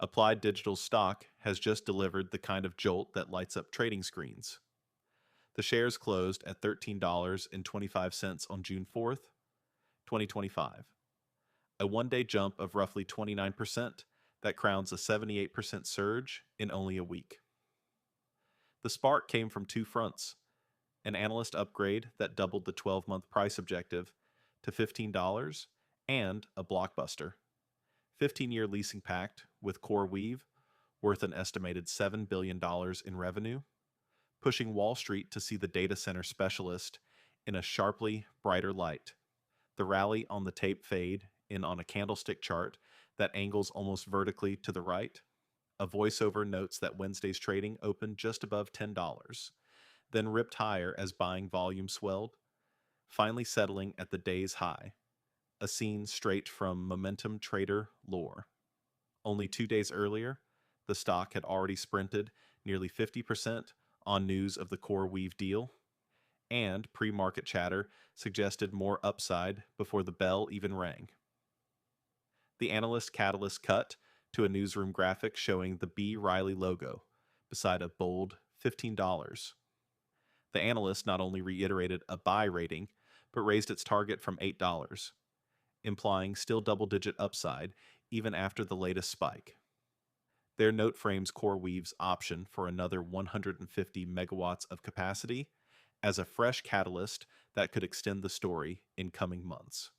Applied Digital stock has just delivered the kind of jolt that lights up trading screens. The shares closed at $13.25 on June 4th, 2025, a one-day jump of roughly 29% that crowns a 78% surge in only a week. The spark came from two fronts: an analyst upgrade that doubled the 12-month price objective to $15, and a blockbuster 15-year leasing pact with CoreWeave worth an estimated $7 billion in revenue, pushing Wall Street to see the data center specialist in a sharply brighter light. The rally on the tape fade in on a candlestick chart that angles almost vertically to the right. A voiceover notes that Wednesday's trading opened just above $10, then ripped higher as buying volume swelled, finally settling at the day's high, a scene straight from momentum trader lore. Only 2 days earlier, the stock had already sprinted nearly 50% on news of the CoreWeave deal, and pre-market chatter suggested more upside before the bell even rang. The analyst catalyst cut to a newsroom graphic showing the B. Riley logo beside a bold $15. The analyst not only reiterated a buy rating, but raised its target from $8, implying still double-digit upside even after the latest spike. Their note frames CoreWeave's option for another 150 megawatts of capacity as a fresh catalyst that could extend the story in coming months.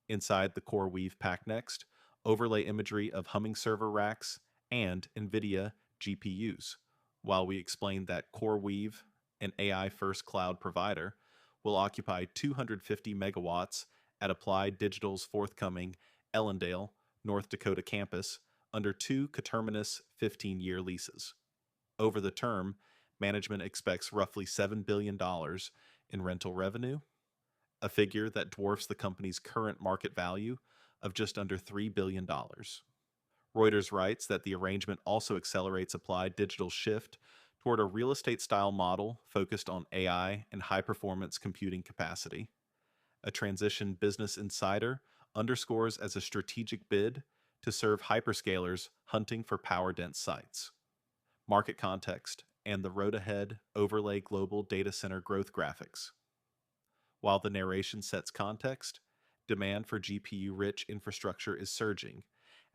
Inside the CoreWeave pack next, overlay imagery of humming server racks and Nvidia GPUs, while we explain that CoreWeave, an AI-first cloud provider, will occupy 250 megawatts at Applied Digital's forthcoming Ellendale, North Dakota campus under two coterminous 15-year leases. Over the term, management expects roughly $7 billion in rental revenue, a figure that dwarfs the company's current market value of just under $3 billion. Reuters writes that the arrangement also accelerates Applied Digital's shift toward a real estate-style model focused on AI and high-performance computing capacity, a transition Business Insider underscores as a strategic bid to serve hyperscalers hunting for power-dense sites. Market context and the road ahead overlay global data center growth graphics. While the narration sets context, demand for GPU-rich infrastructure is surging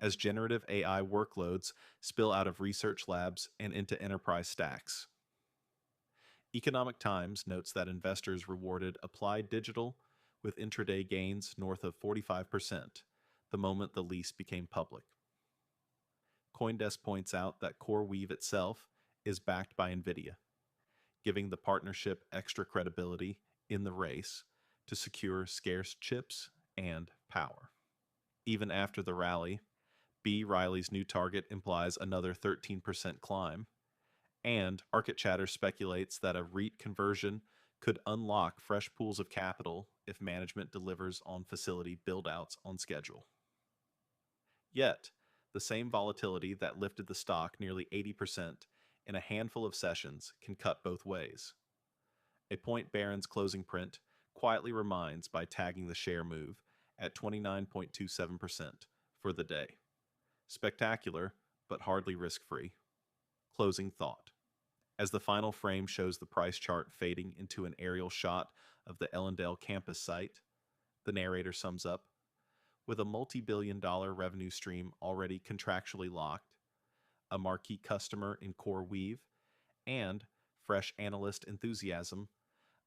as generative AI workloads spill out of research labs and into enterprise stacks. Economic Times notes that investors rewarded Applied Digital with intraday gains north of 45% the moment the lease became public. CoinDesk points out that CoreWeave itself is backed by Nvidia, giving the partnership extra credibility in the race to secure scarce chips and power. Even after the rally, B. Riley's new target implies another 13% climb, and market chatter speculates that a REIT conversion could unlock fresh pools of capital if management delivers on facility build-outs on schedule. Yet, the same volatility that lifted the stock nearly 80% in a handful of sessions can cut both ways. A point Barron's closing print quietly reminds by tagging the share move at 29.27% for the day. Spectacular, but hardly risk-free. Closing thought. As the final frame shows the price chart fading into an aerial shot of the Ellendale campus site, the narrator sums up, with a multi-billion-dollar revenue stream already contractually locked, a marquee customer in CoreWeave, and fresh analyst enthusiasm,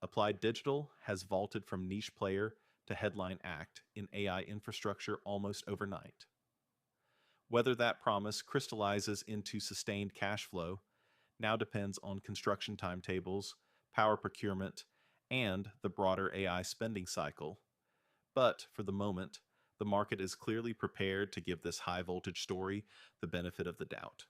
Applied Digital has vaulted from niche player to headline act in AI infrastructure almost overnight. Whether that promise crystallizes into sustained cash flow now depends on construction timetables, power procurement, and the broader AI spending cycle. But for the moment, the market is clearly prepared to give this high-voltage story the benefit of the doubt.